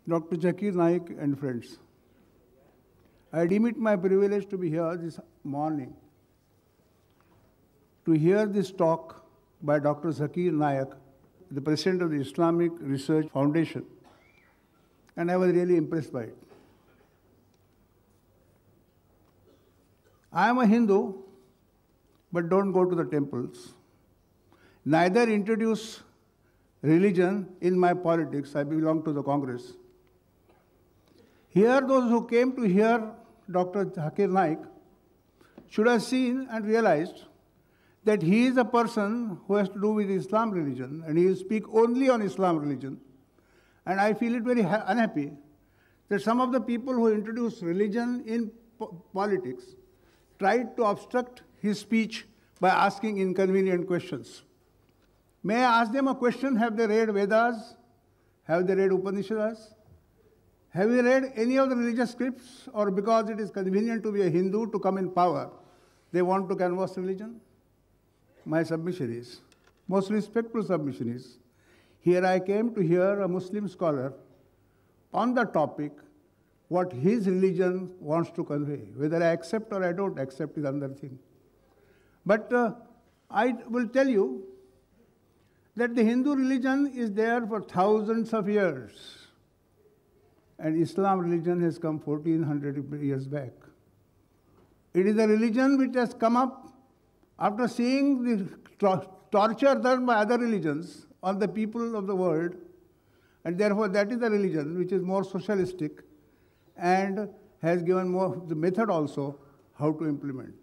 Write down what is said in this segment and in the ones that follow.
Dr. Zakir Naik and friends. I deem it my privilege to be here this morning to hear this talk by Dr. Zakir Naik, the president of the Islamic Research Foundation, and I was really impressed by it. I am a Hindu, but don't go to the temples. Neither introduce religion in my politics. I belong to the Congress. Here, those who came to hear Dr. Zakir Naik should have seen and realized that he is a person who has to do with Islam religion, and he will speak only on Islam religion. And I feel it very unhappy that some of the people who introduce religion in politics tried to obstruct his speech by asking inconvenient questions. May I ask them a question? Have they read Vedas? Have they read Upanishads? Have you read any of the religious scripts? Or because it is convenient to be a Hindu to come in power, they want to canvass religion? My submission is, most respectful submission is, here I came to hear a Muslim scholar on the topic what his religion wants to convey. Whether I accept or I don't accept is another thing. But I will tell you that the Hindu religion is there for thousands of years. And Islam religion has come 1400 years back. It is a religion which has come up after seeing the torture done by other religions on the people of the world, and therefore that is a religion which is more socialistic and has given more the method also how to implement.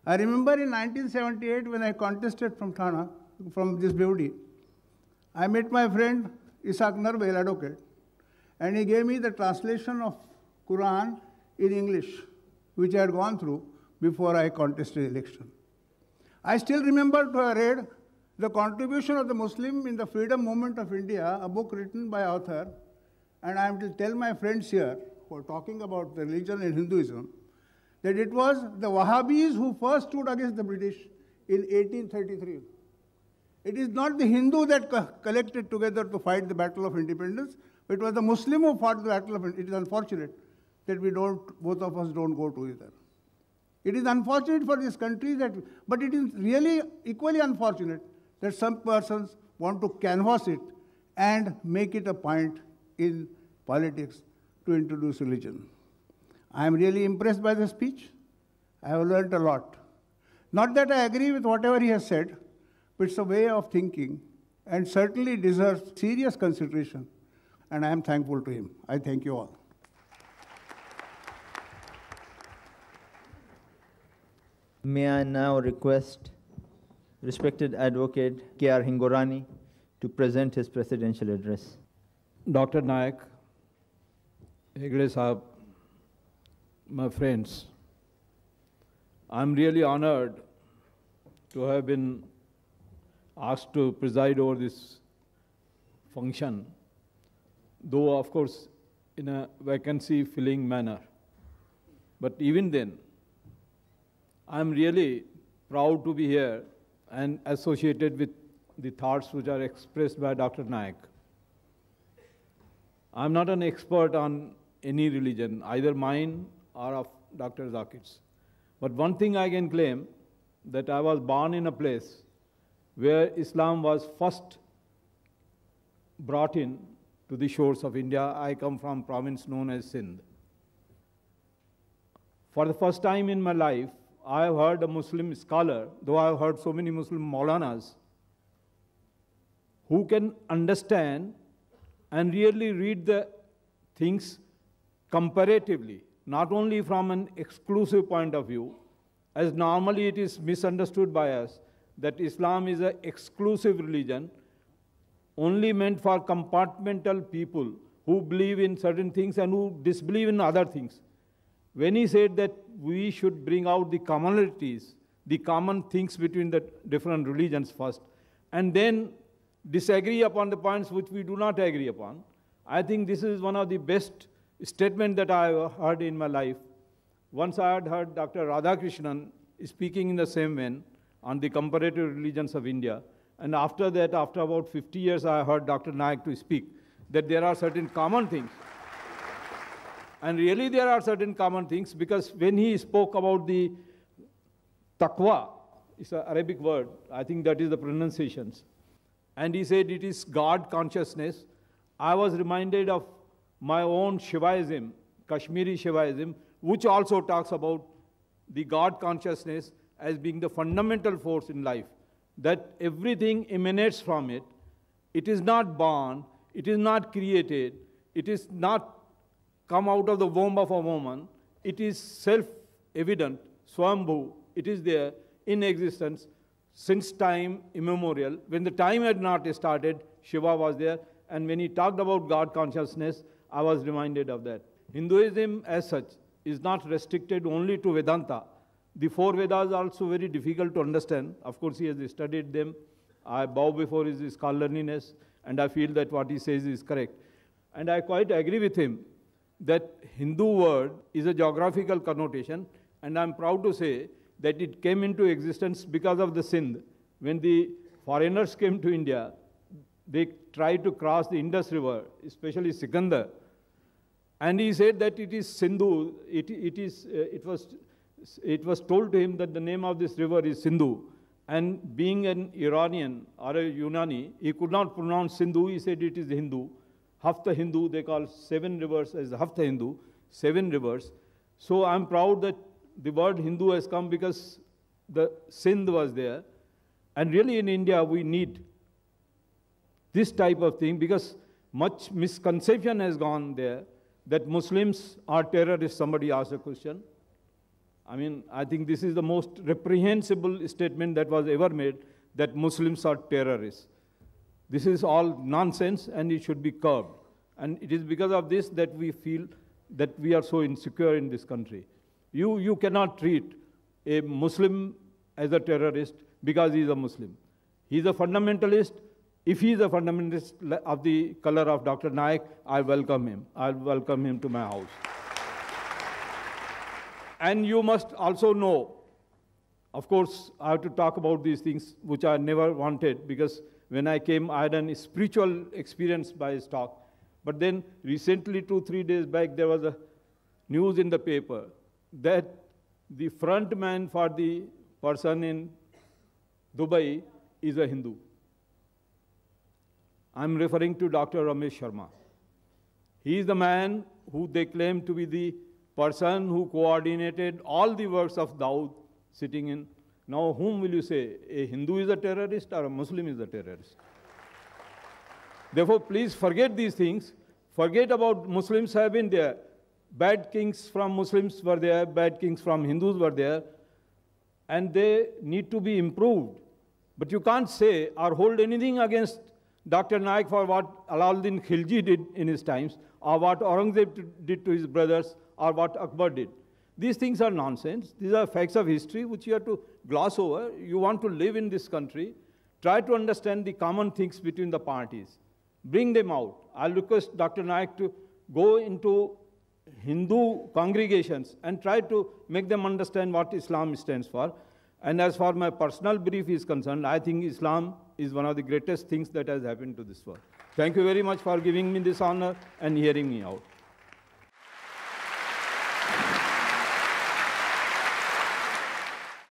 I remember in 1978 when I contested from Thana, from this beauty, I met my friend Isaac Narvel, advocate, and he gave me the translation of Quran in English, which I had gone through before I contested election. I still remember to have read The Contribution of the Muslim in the Freedom Movement of India, a book written by author, and I am to tell my friends here who are talking about the religion and Hinduism, that it was the Wahhabis who first stood against the British in 1833. It is not the Hindu that collected together to fight the battle of independence, but it was the Muslim who fought the battle of independence. It is unfortunate that both of us don't go together. It is unfortunate for this country but it is really equally unfortunate that some persons want to canvass it and make it a point in politics to introduce religion. I am really impressed by the speech. I have learned a lot. Not that I agree with whatever he has said, but it's a way of thinking and certainly deserves serious consideration. And I am thankful to him. I thank you all. May I now request respected advocate K.R. Hingorani to present his presidential address. Dr. Naik, Hegde Sahab, my friends, I'm really honored to have been asked to preside over this function, though of course in a vacancy-filling manner. But even then, I'm really proud to be here and associated with the thoughts which are expressed by Dr. Naik. I'm not an expert on any religion, either mine or of Dr. Zakir's. But one thing I can claim, that I was born in a place where Islam was first brought in to the shores of India. I come from a province known as Sindh. For the first time in my life, I have heard a Muslim scholar, though I have heard so many Muslim Maulanas, who can understand and really read the things comparatively, not only from an exclusive point of view, as normally it is misunderstood by us, that Islam is an exclusive religion, only meant for compartmental people who believe in certain things and who disbelieve in other things. When he said that we should bring out the commonalities, the common things between the different religions first, and then disagree upon the points which we do not agree upon, I think this is one of the best statements that I have heard in my life. Once I had heard Dr. Radhakrishnan speaking in the same vein on the comparative religions of India, and after that, after about 50 years, I heard Dr. Naik to speak. that there are certain common things. And really there are certain common things, because when he spoke about the taqwa, it's an Arabic word, I think that is the pronunciations, and he said it is God consciousness, I was reminded of my own Shivaism, Kashmiri Shivaism, which also talks about the God consciousness as being the fundamental force in life, that everything emanates from it. It is not born, it is not created, it is not come out of the womb of a woman, it is self-evident, Swambhu, it is there in existence since time immemorial. When the time had not started, Shiva was there, and when he talked about God consciousness, I was reminded of that. Hinduism as such is not restricted only to Vedanta. The four Vedas are also very difficult to understand. Of course, he has studied them. I bow before his scholarliness, and I feel that what he says is correct. And I quite agree with him that Hindu word is a geographical connotation, and I'm proud to say that it came into existence because of the Sindh. When the foreigners came to India, they tried to cross the Indus River, especially Sikandar. And he said that it is Sindhu. It was told to him that the name of this river is Sindhu. And being an Iranian or a Unani, he could not pronounce Sindhu. He said it is Hindu. Hafta Hindu, they call 7 rivers as Hafta Hindu, 7 rivers. So I'm proud that the word Hindu has come because the Sindh was there. And really in India, we need this type of thing, because much misconception has gone there that Muslims are terrorists. Somebody asked a question. I mean, I think this is the most reprehensible statement that was ever made, that Muslims are terrorists. This is all nonsense, and it should be curbed. And it is because of this that we feel that we are so insecure in this country. You cannot treat a Muslim as a terrorist because he is a Muslim. He is a fundamentalist. If he is a fundamentalist of the color of Dr. Naik, I welcome him. I'll welcome him to my house. And you must also know, of course, I have to talk about these things which I never wanted, because when I came, I had a spiritual experience by his talk. But then recently, 2-3 days back, there was a news in the paper that the front man for the person in Dubai is a Hindu. I'm referring to Dr. Ramesh Sharma. He is the man who they claim to be the person who coordinated all the works of Dawood sitting in. Now, whom will you say? A Hindu is a terrorist or a Muslim is a terrorist? Therefore, please forget these things. Forget about Muslims have been there. Bad kings from Muslims were there, bad kings from Hindus were there, and they need to be improved. But you can't say or hold anything against Dr. Naik for what Alauddin Khilji did in his times, or what Aurangzeb did to his brothers, or what Akbar did. These things are nonsense. These are facts of history which you have to gloss over. You want to live in this country. Try to understand the common things between the parties. Bring them out. I'll request Dr. Naik to go into Hindu congregations and try to make them understand what Islam stands for. And as far as my personal belief is concerned, I think Islam is one of the greatest things that has happened to this world. Thank you very much for giving me this honor and hearing me out.